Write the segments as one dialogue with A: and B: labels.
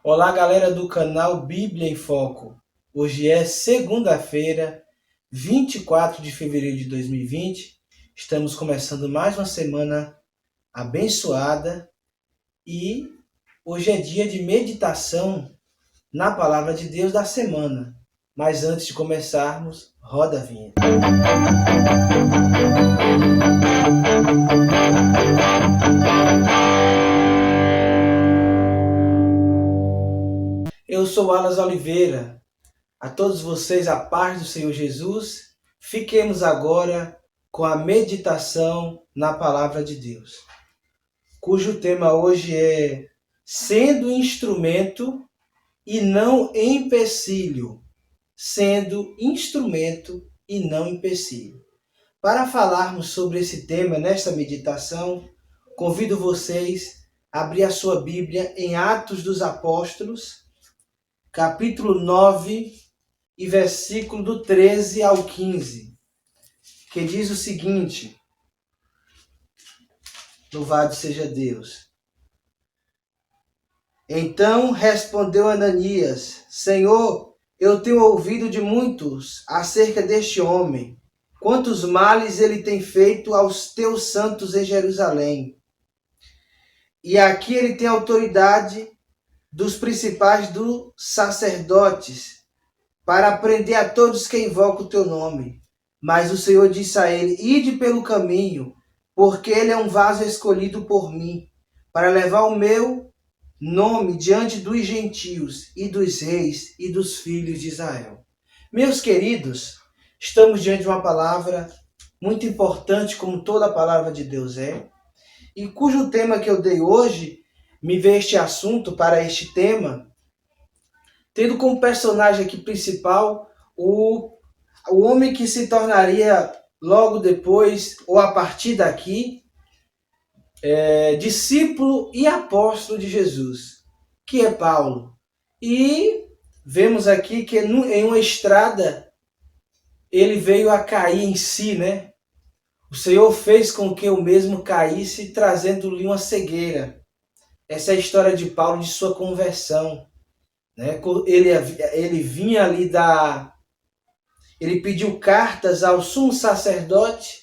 A: Olá, galera do canal Bíblia em Foco. Hoje é segunda-feira, 24 de fevereiro de 2020. Estamos começando mais uma semana abençoada e hoje é dia de meditação na palavra de Deus da semana. Mas antes de começarmos, roda a vinheta. Eu sou Alas Oliveira. A todos vocês, a paz do Senhor Jesus. Fiquemos agora com a meditação na palavra de Deus, cujo tema hoje é sendo instrumento e não empecilho. Sendo instrumento e não empecilho. Para falarmos sobre esse tema nesta meditação, convido vocês a abrir a sua Bíblia em Atos dos Apóstolos, capítulo 9 e versículo do 13 ao 15, que diz o seguinte: Louvado seja Deus. Então respondeu Ananias: Senhor, eu tenho ouvido de muitos acerca deste homem, quantos males ele tem feito aos teus santos em Jerusalém. E aqui ele tem autoridade dos principais dos sacerdotes, para prender a todos que invocam o teu nome. Mas o Senhor disse a ele: Ide pelo caminho, porque ele é um vaso escolhido por mim, para levar o meu nome diante dos gentios e dos reis e dos filhos de Israel. Meus queridos, estamos diante de uma palavra muito importante, como toda a palavra de Deus é, e cujo tema que eu dei hoje, me veio este assunto para este tema, tendo como personagem aqui principal o homem que se tornaria logo depois, ou a partir daqui, discípulo e apóstolo de Jesus, que é Paulo. E vemos aqui que em uma estrada ele veio a cair em si, né? O Senhor fez com que o mesmo caísse, trazendo-lhe uma cegueira. Essa é a história de Paulo, de sua conversão. Né? Ele vinha ali ele pediu cartas ao sumo sacerdote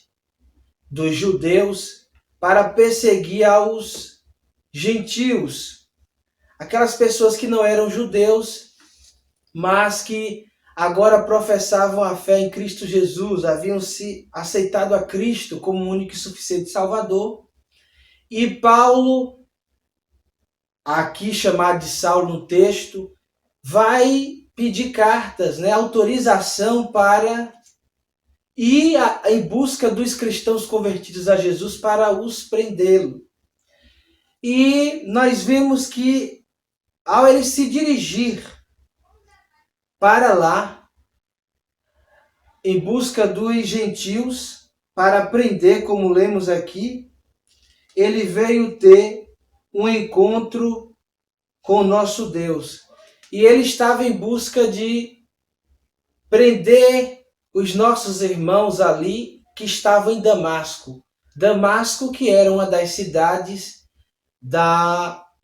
A: dos judeus para perseguir aos gentios, aquelas pessoas que não eram judeus, mas que agora professavam a fé em Cristo Jesus, haviam se aceitado a Cristo como único e suficiente Salvador. E Paulo, aqui chamado de Saulo no texto, vai pedir cartas, né, autorização para ir em busca dos cristãos convertidos a Jesus para os prendê-lo. E nós vemos que ao ele se dirigir para lá, em busca dos gentios, para prender, como lemos aqui, ele veio ter um encontro com o nosso Deus. E ele estava em busca de prender os nossos irmãos ali que estavam em Damasco. Damasco, que era uma das cidades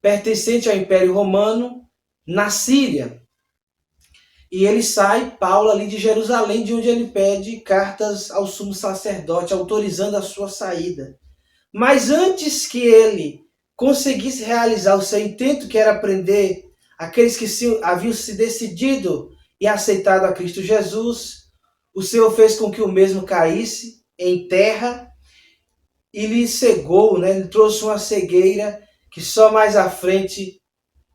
A: pertencente ao Império Romano, na Síria. E ele sai, Paulo, ali de Jerusalém, de onde ele pede cartas ao sumo sacerdote, autorizando a sua saída. Mas antes que ele conseguisse realizar o seu intento, que era prender aqueles que haviam se decidido e aceitado a Cristo Jesus, o Senhor fez com que o mesmo caísse em terra e lhe cegou, né? Ele trouxe uma cegueira que só mais à frente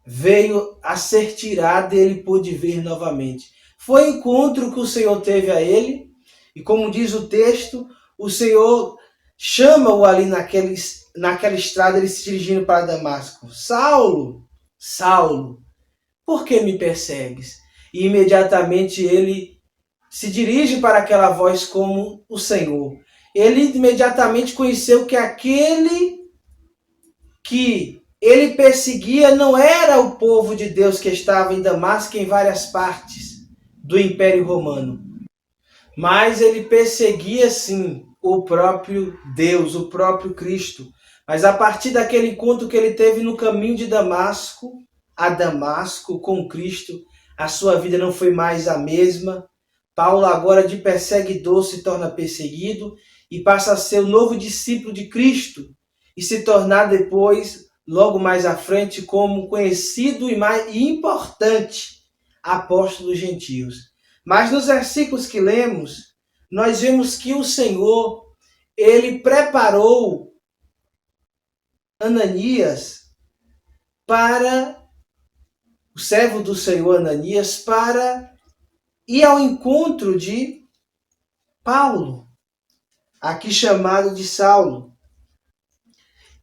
A: veio a ser tirada e ele pôde ver novamente. Foi o encontro que o Senhor teve a ele, e como diz o texto, o Senhor chama-o ali naquela estrada, ele se dirigindo para Damasco: Saulo, Saulo, por que me persegues? E imediatamente ele se dirige para aquela voz como o Senhor. Ele imediatamente conheceu que aquele que ele perseguia não era o povo de Deus que estava em Damasco, em várias partes do Império Romano, mas ele perseguia sim o próprio Deus, o próprio Cristo. Mas a partir daquele encontro que ele teve no caminho de Damasco, a Damasco com Cristo, a sua vida não foi mais a mesma. Paulo, agora de perseguidor, se torna perseguido e passa a ser o novo discípulo de Cristo e se tornar depois, logo mais à frente, como conhecido e importante apóstolo dos gentios. Mas nos versículos que lemos, nós vemos que o Senhor, ele preparou Ananias para, o servo do Senhor Ananias, para ir ao encontro de Paulo, aqui chamado de Saulo.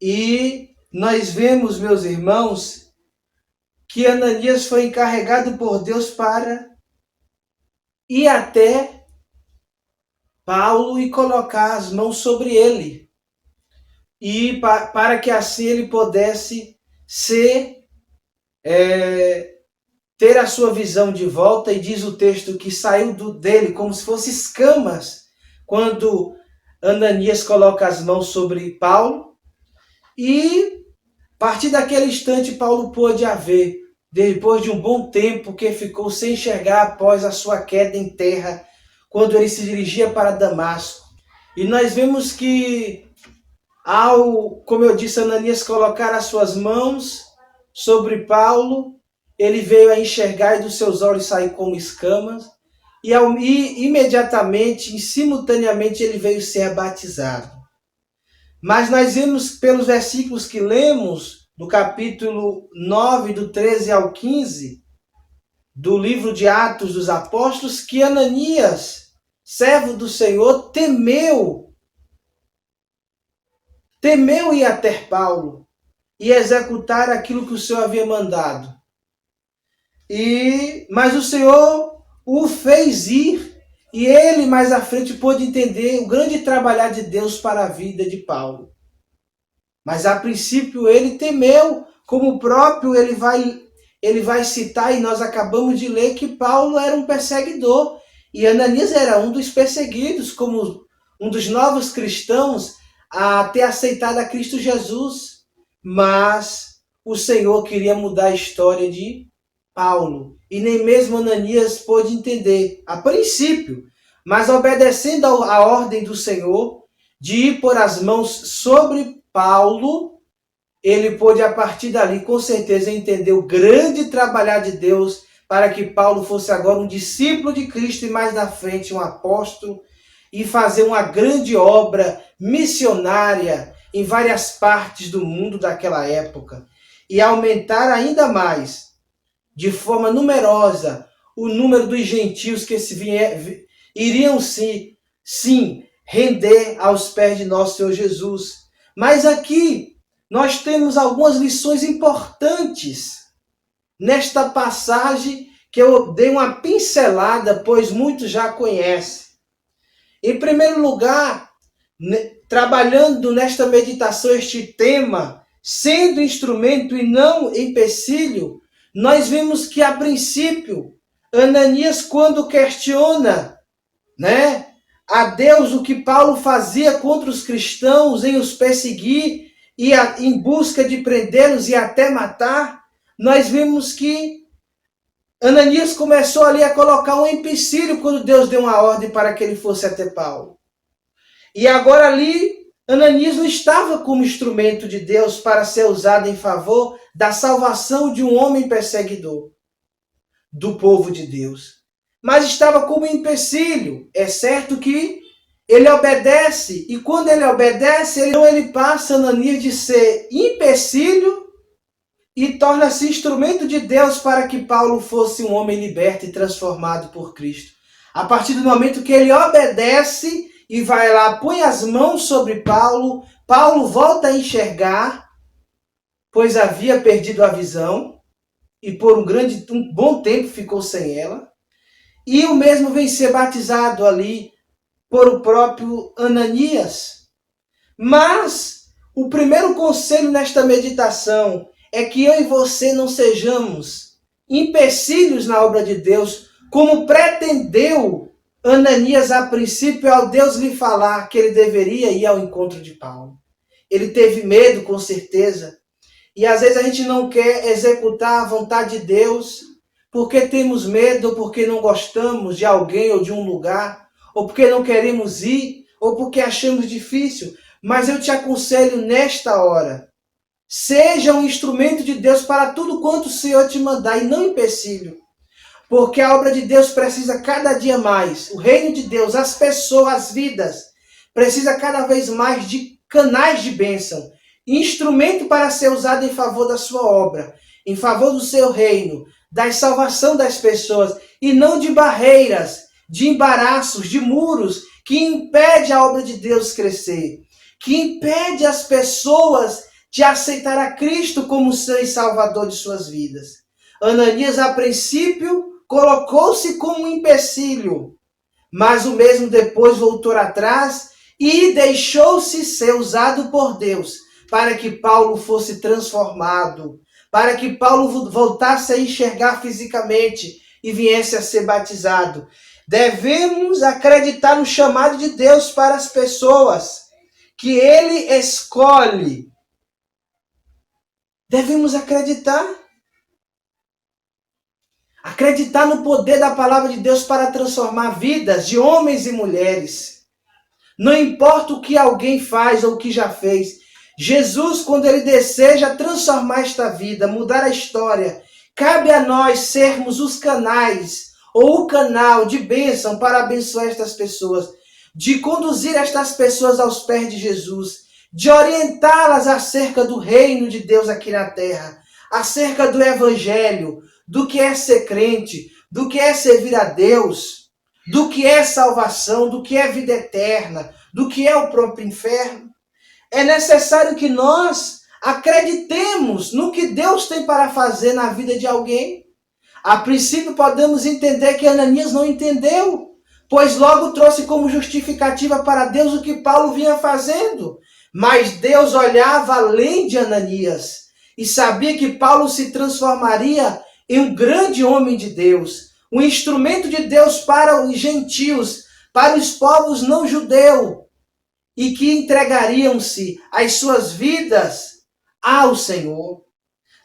A: E nós vemos, meus irmãos, que Ananias foi encarregado por Deus para ir até Paulo e colocar as mãos sobre ele. E para que assim ele pudesse ter a sua visão de volta, e diz o texto que saiu dele como se fossem escamas, quando Ananias coloca as mãos sobre Paulo, e a partir daquele instante Paulo pôde ver, depois de um bom tempo que ficou sem enxergar após a sua queda em terra, quando ele se dirigia para Damasco. E nós vemos que, como eu disse, Ananias colocar as suas mãos sobre Paulo, ele veio a enxergar e dos seus olhos sair como escamas, e imediatamente, simultaneamente, ele veio ser batizado. Mas nós vemos pelos versículos que lemos, do capítulo 9, do 13 ao 15, do livro de Atos dos Apóstolos, que Ananias, servo do Senhor, temeu ir até Paulo e executar aquilo que o Senhor havia mandado. Mas o Senhor o fez ir, e ele mais à frente pôde entender o grande trabalhar de Deus para a vida de Paulo. Mas a princípio ele temeu, como o próprio ele vai citar, e nós acabamos de ler que Paulo era um perseguidor, e Ananias era um dos perseguidos, como um dos novos cristãos a ter aceitado a Cristo Jesus. Mas o Senhor queria mudar a história de Paulo, e nem mesmo Ananias pôde entender a princípio, mas obedecendo à ordem do Senhor de ir pôr as mãos sobre Paulo, ele pôde a partir dali com certeza entender o grande trabalhar de Deus para que Paulo fosse agora um discípulo de Cristo e mais na frente um apóstolo, e fazer uma grande obra missionária em várias partes do mundo daquela época, e aumentar ainda mais, de forma numerosa, o número dos gentios que iriam sim render aos pés de nosso Senhor Jesus. Mas aqui nós temos algumas lições importantes nesta passagem que eu dei uma pincelada, pois muitos já conhecem. Em primeiro lugar, trabalhando nesta meditação este tema, sendo instrumento e não empecilho, nós vimos que, a princípio, Ananias, quando questiona, a Deus o que Paulo fazia contra os cristãos em os perseguir e em busca de prendê-los e até matar, nós vimos que Ananias começou ali a colocar um empecilho quando Deus deu uma ordem para que ele fosse até Paulo. E agora ali, Ananias não estava como instrumento de Deus para ser usado em favor da salvação de um homem perseguidor do povo de Deus, mas estava como empecilho. É certo que ele obedece, e quando ele obedece, ele passa, Ananias, de ser empecilho e torna-se instrumento de Deus para que Paulo fosse um homem liberto e transformado por Cristo. A partir do momento que ele obedece e vai lá, põe as mãos sobre Paulo, Paulo volta a enxergar, pois havia perdido a visão, e por um bom tempo ficou sem ela. E o mesmo vem ser batizado ali por o próprio Ananias. Mas o primeiro conselho nesta meditação é que eu e você não sejamos empecilhos na obra de Deus, como pretendeu Ananias a princípio, ao Deus lhe falar que ele deveria ir ao encontro de Paulo. Ele teve medo, com certeza, E às vezes a gente não quer executar a vontade de Deus porque temos medo, ou porque não gostamos de alguém ou de um lugar, ou porque não queremos ir, ou porque achamos difícil. Mas eu te aconselho nesta hora, seja um instrumento de Deus para tudo quanto o Senhor te mandar e não empecilho. Porque a obra de Deus precisa cada dia mais, o reino de Deus, as pessoas, as vidas, precisa cada vez mais de canais de bênção, instrumento para ser usado em favor da sua obra, em favor do seu reino, da salvação das pessoas, e não de barreiras, de embaraços, de muros, que impede a obra de Deus crescer, que impede as pessoas de aceitar a Cristo como Senhor e Salvador de suas vidas. Ananias, a princípio, colocou-se como um empecilho, mas o mesmo depois voltou atrás e deixou-se ser usado por Deus para que Paulo fosse transformado, para que Paulo voltasse a enxergar fisicamente e viesse a ser batizado. Devemos acreditar no chamado de Deus para as pessoas que Ele escolhe. Devemos acreditar. Acreditar no poder da palavra de Deus para transformar vidas de homens e mulheres. Não importa o que alguém faz ou o que já fez. Jesus, quando ele deseja transformar esta vida, mudar a história, cabe a nós sermos os canais ou o canal de bênção para abençoar estas pessoas, de conduzir estas pessoas aos pés de Jesus, de orientá-las acerca do reino de Deus aqui na terra, acerca do evangelho, do que é ser crente, do que é servir a Deus, do que é salvação, do que é vida eterna, do que é o próprio inferno. É necessário que nós acreditemos no que Deus tem para fazer na vida de alguém. A princípio podemos entender que Ananias não entendeu, pois logo trouxe como justificativa para Deus o que Paulo vinha fazendo. Mas Deus olhava além de Ananias e sabia que Paulo se transformaria em um grande homem de Deus, um instrumento de Deus para os gentios, para os povos não judeus, e que entregariam-se as suas vidas ao Senhor.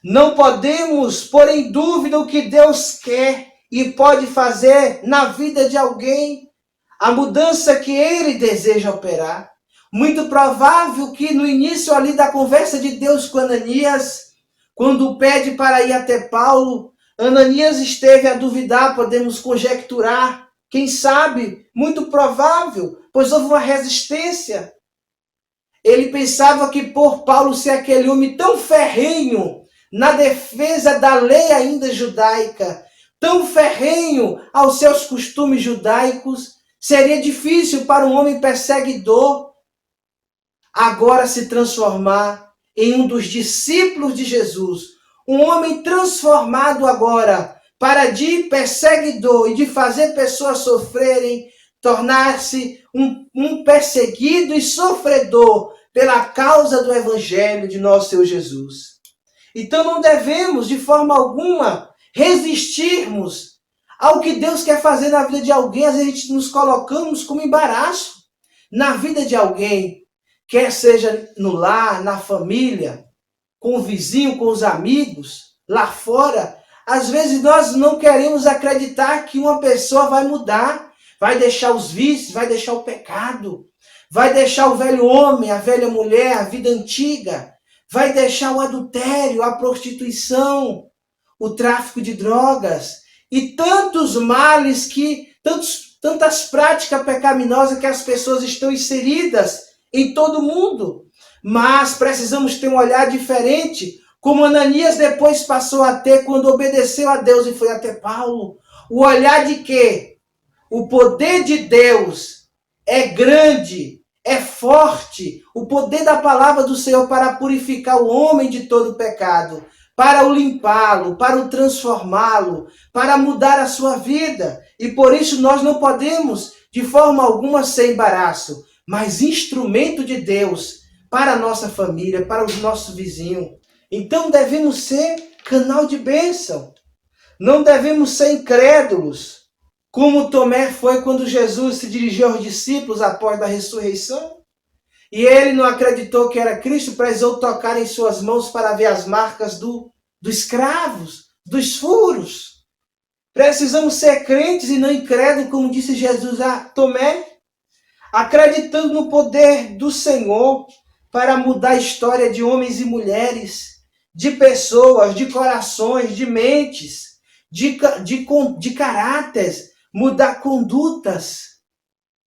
A: Não podemos pôr em dúvida o que Deus quer e pode fazer na vida de alguém, a mudança que Ele deseja operar. Muito provável que no início ali da conversa de Deus com Ananias, quando pede para ir até Paulo, Ananias esteve a duvidar, podemos conjecturar, quem sabe, muito provável, pois houve uma resistência. Ele pensava que por Paulo ser aquele homem tão ferrenho na defesa da lei ainda judaica, tão ferrenho aos seus costumes judaicos, seria difícil para um homem perseguidor agora se transformar em um dos discípulos de Jesus. Um homem transformado agora para de perseguidor e de fazer pessoas sofrerem, tornar-se um perseguido e sofredor pela causa do Evangelho de nosso Senhor Jesus. Então não devemos, de forma alguma, resistirmos ao que Deus quer fazer na vida de alguém. Às vezes a gente nos colocamos como embaraço na vida de alguém, quer seja no lar, na família, com o vizinho, com os amigos, lá fora. Às vezes nós não queremos acreditar que uma pessoa vai mudar, vai deixar os vícios, vai deixar o pecado, vai deixar o velho homem, a velha mulher, a vida antiga, vai deixar o adultério, a prostituição, o tráfico de drogas e tantos males tantas práticas pecaminosas que as pessoas estão inseridas em todo mundo. Mas precisamos ter um olhar diferente, como Ananias depois passou a ter quando obedeceu a Deus e foi até Paulo. O olhar de que o poder de Deus é grande, é forte, o poder da palavra do Senhor para purificar o homem de todo pecado, para o limpá-lo, para o transformá-lo, para mudar a sua vida. E por isso nós não podemos, de forma alguma, ser embaraço, mas instrumento de Deus para a nossa família, para os nossos vizinhos. Então devemos ser canal de bênção. Não devemos ser incrédulos, como Tomé foi quando Jesus se dirigiu aos discípulos após a ressurreição. e ele não acreditou que era Cristo, precisou tocar em suas mãos para ver as marcas dos cravos, dos furos. Precisamos ser crentes e não incrédulos, como disse Jesus a Tomé, acreditando no poder do Senhor para mudar a história de homens e mulheres, de pessoas, de corações, de mentes, de caráteres, mudar condutas.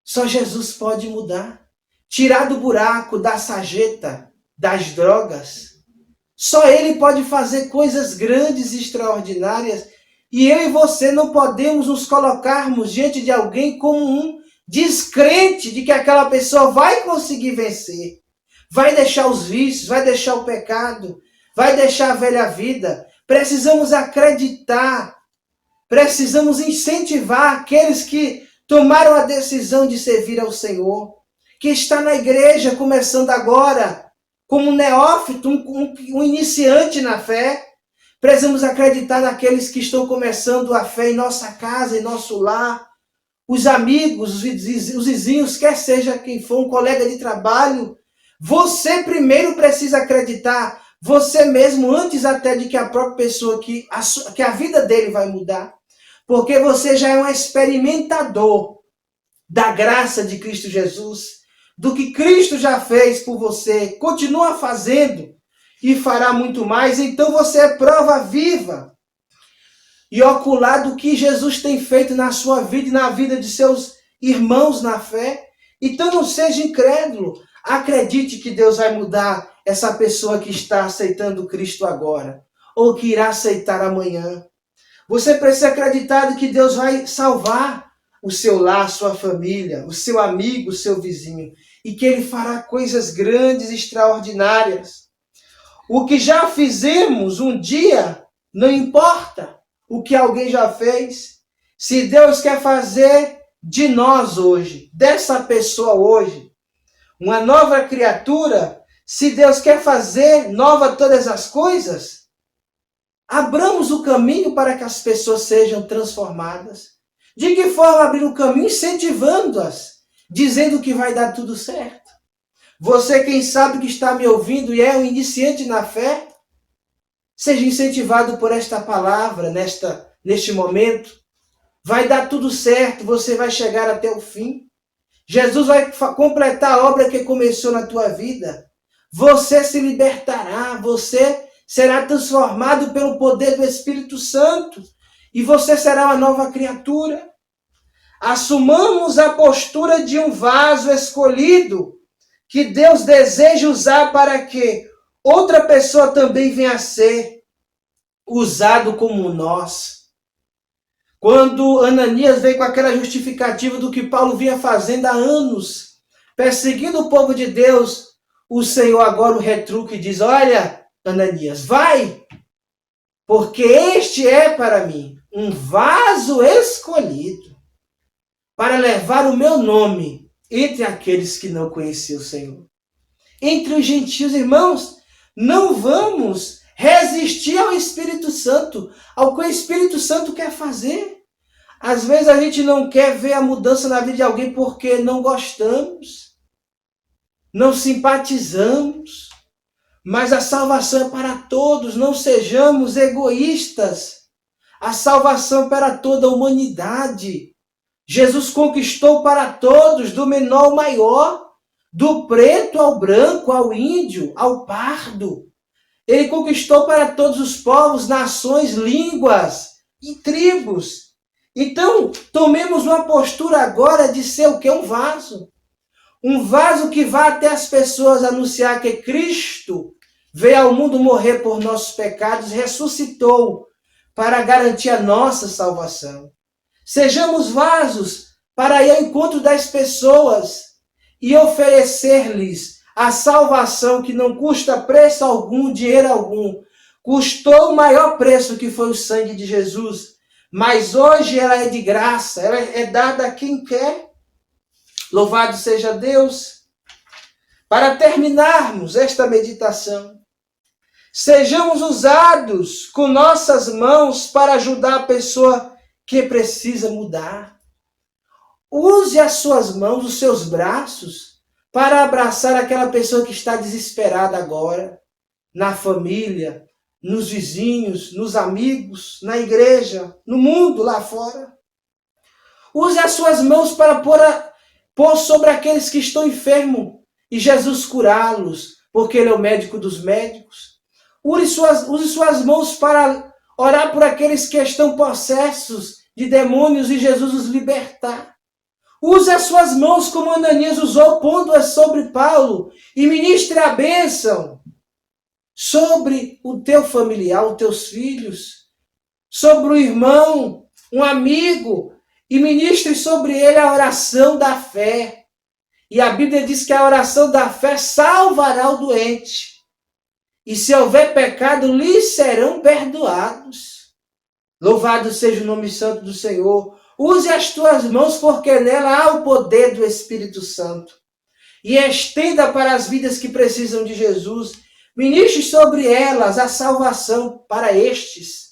A: Só Jesus pode mudar. Tirar do buraco, da sarjeta, das drogas. Só Ele pode fazer coisas grandes e extraordinárias. E eu e você não podemos nos colocarmos diante de alguém como um descrente de que aquela pessoa vai conseguir vencer. Vai deixar os vícios, vai deixar o pecado, vai deixar a velha vida. Precisamos acreditar, precisamos incentivar aqueles que tomaram a decisão de servir ao Senhor, que está na igreja começando agora, como um neófito, um iniciante na fé. Precisamos acreditar naqueles que estão começando a fé em nossa casa, em nosso lar, os amigos, os vizinhos, quer seja quem for, um colega de trabalho. Você primeiro precisa acreditar, você mesmo, antes até de que a própria pessoa, que a vida dele vai mudar. Porque você já é um experimentador da graça de Cristo Jesus, do que Cristo já fez por você, continua fazendo e fará muito mais. Então você é prova viva e ocular do que Jesus tem feito na sua vida e na vida de seus irmãos na fé. Então não seja incrédulo. Acredite que Deus vai mudar essa pessoa que está aceitando Cristo agora, ou que irá aceitar amanhã. Você precisa acreditar que Deus vai salvar o seu lar, sua família, o seu amigo, o seu vizinho, e que Ele fará coisas grandes e extraordinárias. O que já fizemos um dia, não importa o que alguém já fez. Se Deus quer fazer de nós hoje, dessa pessoa hoje, uma nova criatura, se Deus quer fazer nova todas as coisas, abramos o caminho para que as pessoas sejam transformadas. De que forma abrir o caminho? Incentivando-as, dizendo que vai dar tudo certo. Você, quem sabe que está me ouvindo e é um iniciante na fé, seja incentivado por esta palavra, neste momento. Vai dar tudo certo, você vai chegar até o fim. Jesus vai completar a obra que começou na tua vida. Você se libertará, você será transformado pelo poder do Espírito Santo e você será uma nova criatura. Assumamos a postura de um vaso escolhido que Deus deseja usar para que outra pessoa também venha a ser usado como nós. Quando Ananias veio com aquela justificativa do que Paulo vinha fazendo há anos, perseguindo o povo de Deus, o Senhor agora o retruca e diz: olha, Ananias, vai, porque este é para mim um vaso escolhido para levar o meu nome entre aqueles que não conheciam o Senhor. Entre os gentios, irmãos, não vamos resistir ao Espírito Santo, ao que o Espírito Santo quer fazer. Às vezes a gente não quer ver a mudança na vida de alguém porque não gostamos, não simpatizamos, mas a salvação é para todos, não sejamos egoístas. A salvação é para toda a humanidade. Jesus conquistou para todos, do menor ao maior, do preto ao branco, ao índio, ao pardo. Ele conquistou para todos os povos, nações, línguas e tribos. Então, tomemos uma postura agora de ser o quê? Um vaso. Um vaso que vá até as pessoas anunciar que Cristo veio ao mundo morrer por nossos pecados, ressuscitou para garantir a nossa salvação. Sejamos vasos para ir ao encontro das pessoas e oferecer-lhes a salvação que não custa preço algum, dinheiro algum. Custou o maior preço, que foi o sangue de Jesus. Mas hoje ela é de graça, ela é dada a quem quer. Louvado seja Deus. Para terminarmos esta meditação, sejamos usados com nossas mãos para ajudar a pessoa que precisa mudar. Use as suas mãos, os seus braços, para abraçar aquela pessoa que está desesperada agora, na família, nos vizinhos, nos amigos, na igreja, no mundo lá fora. Use as suas mãos para pôr sobre aqueles que estão enfermos e Jesus curá-los, porque Ele é o médico dos médicos. Use suas mãos para orar por aqueles que estão possessos de demônios e Jesus os libertar. Use as suas mãos como Ananias usou, pondo-as sobre Paulo, e ministre a bênção sobre o teu familiar, os teus filhos, sobre o irmão, um amigo, e ministre sobre ele a oração da fé. E a Bíblia diz que a oração da fé salvará o doente. E se houver pecado, lhes serão perdoados. Louvado seja o nome santo do Senhor. Use as tuas mãos, porque nela há o poder do Espírito Santo. E estenda para as vidas que precisam de Jesus. Ministre sobre elas a salvação para estes,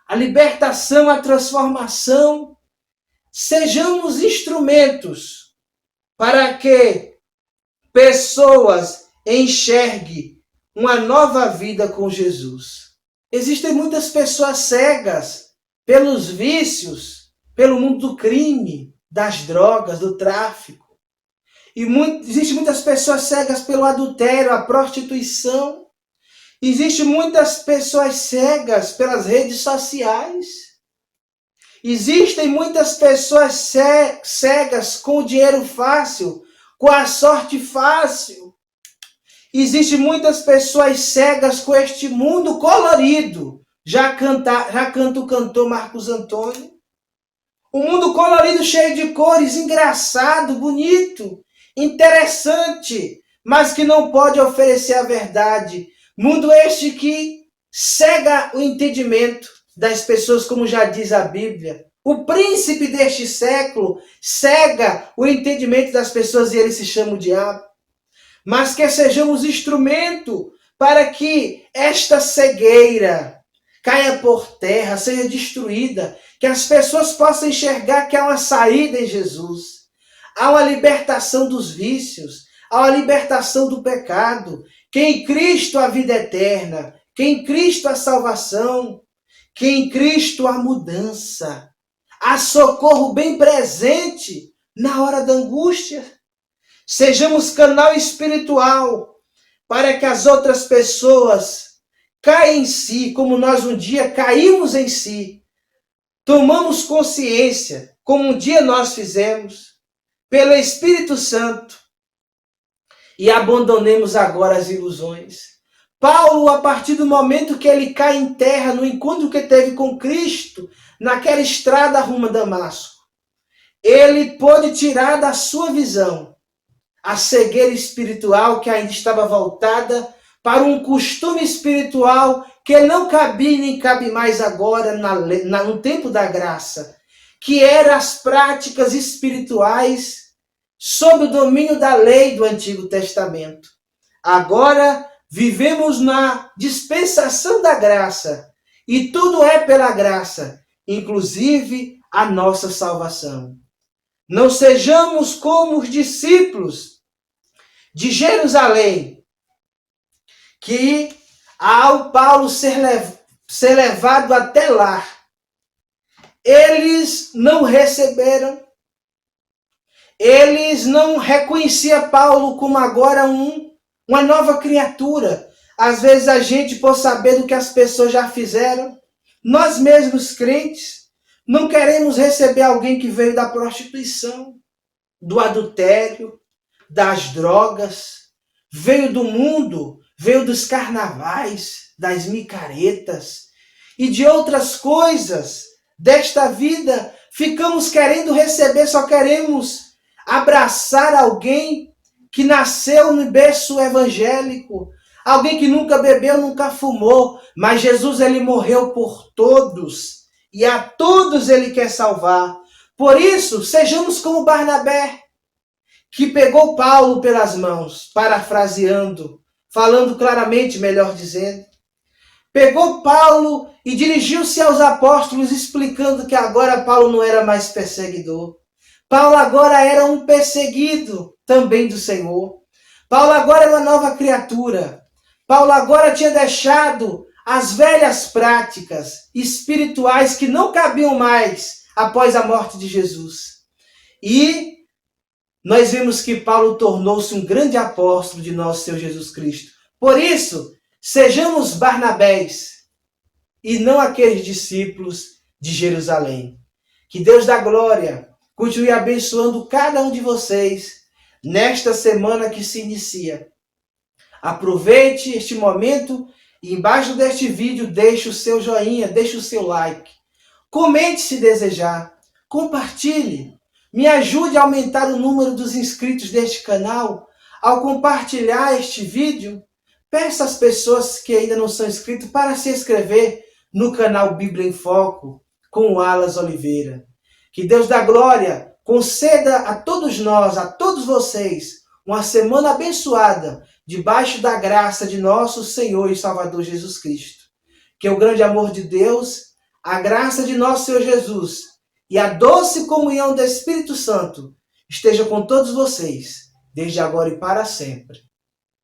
A: a libertação, a transformação. Sejamos instrumentos para que pessoas enxerguem uma nova vida com Jesus. Existem muitas pessoas cegas pelos vícios, pelo mundo do crime, das drogas, do tráfico. E existem muitas pessoas cegas pelo adultério, a prostituição. Existem muitas pessoas cegas pelas redes sociais. Existem muitas pessoas cegas com o dinheiro fácil, com a sorte fácil. Existem muitas pessoas cegas com este mundo colorido. Já canta o cantor Marcos Antônio. Um mundo colorido, cheio de cores, engraçado, bonito, interessante, mas que não pode oferecer a verdade. Mundo este que cega o entendimento das pessoas, como já diz a Bíblia. O príncipe deste século cega o entendimento das pessoas e ele se chama o diabo. Mas que sejamos instrumento para que esta cegueira caia por terra, seja destruída, que as pessoas possam enxergar que há uma saída em Jesus, há uma libertação dos vícios, há uma libertação do pecado, que em Cristo a vida eterna, que em Cristo a salvação, que em Cristo a mudança, há socorro bem presente na hora da angústia. Sejamos canal espiritual para que as outras pessoas caiam em si, como nós um dia caímos em si. Tomamos consciência, como um dia nós fizemos, pelo Espírito Santo, e abandonemos agora as ilusões. Paulo, a partir do momento que ele cai em terra, no encontro que teve com Cristo, naquela estrada rumo a Damasco, ele pôde tirar da sua visão a cegueira espiritual que ainda estava voltada para um costume espiritual que não cabia nem cabe mais agora no tempo da graça, que eram as práticas espirituais sob o domínio da lei do Antigo Testamento. Agora vivemos na dispensação da graça e tudo é pela graça, inclusive a nossa salvação. Não sejamos como os discípulos de Jerusalém, que ao Paulo ser levado até lá, eles não receberam, eles não reconheciam Paulo como agora uma nova criatura. Às vezes a gente, por saber do que as pessoas já fizeram, nós mesmos crentes, não queremos receber alguém que veio da prostituição, do adultério, das drogas, veio do mundo, veio dos carnavais, das micaretas e de outras coisas desta vida. Ficamos querendo receber, só queremos abraçar alguém que nasceu no berço evangélico, alguém que nunca bebeu, nunca fumou, mas Jesus, ele morreu por todos e a todos ele quer salvar. Por isso, sejamos como Barnabé, que pegou Paulo pelas mãos, parafraseando, falando claramente, melhor dizendo. Pegou Paulo e dirigiu-se aos apóstolos, explicando que agora Paulo não era mais perseguidor. Paulo agora era um perseguido também do Senhor. Paulo agora era uma nova criatura. Paulo agora tinha deixado as velhas práticas espirituais que não cabiam mais após a morte de Jesus. E nós vemos que Paulo tornou-se um grande apóstolo de nosso Senhor Jesus Cristo. Por isso, sejamos Barnabés e não aqueles discípulos de Jerusalém. Que Deus da glória continue abençoando cada um de vocês nesta semana que se inicia. Aproveite este momento e embaixo deste vídeo deixe o seu joinha, deixe o seu like. Comente se desejar, compartilhe. Me ajude a aumentar o número dos inscritos deste canal ao compartilhar este vídeo. Peça às pessoas que ainda não são inscritos para se inscrever no canal Bíblia em Foco com o Alas Oliveira. Que Deus da glória conceda a todos nós, a todos vocês, uma semana abençoada, debaixo da graça de nosso Senhor e Salvador Jesus Cristo. Que o grande amor de Deus, a graça de nosso Senhor Jesus e a doce comunhão do Espírito Santo esteja com todos vocês, desde agora e para sempre.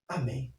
A: Amém.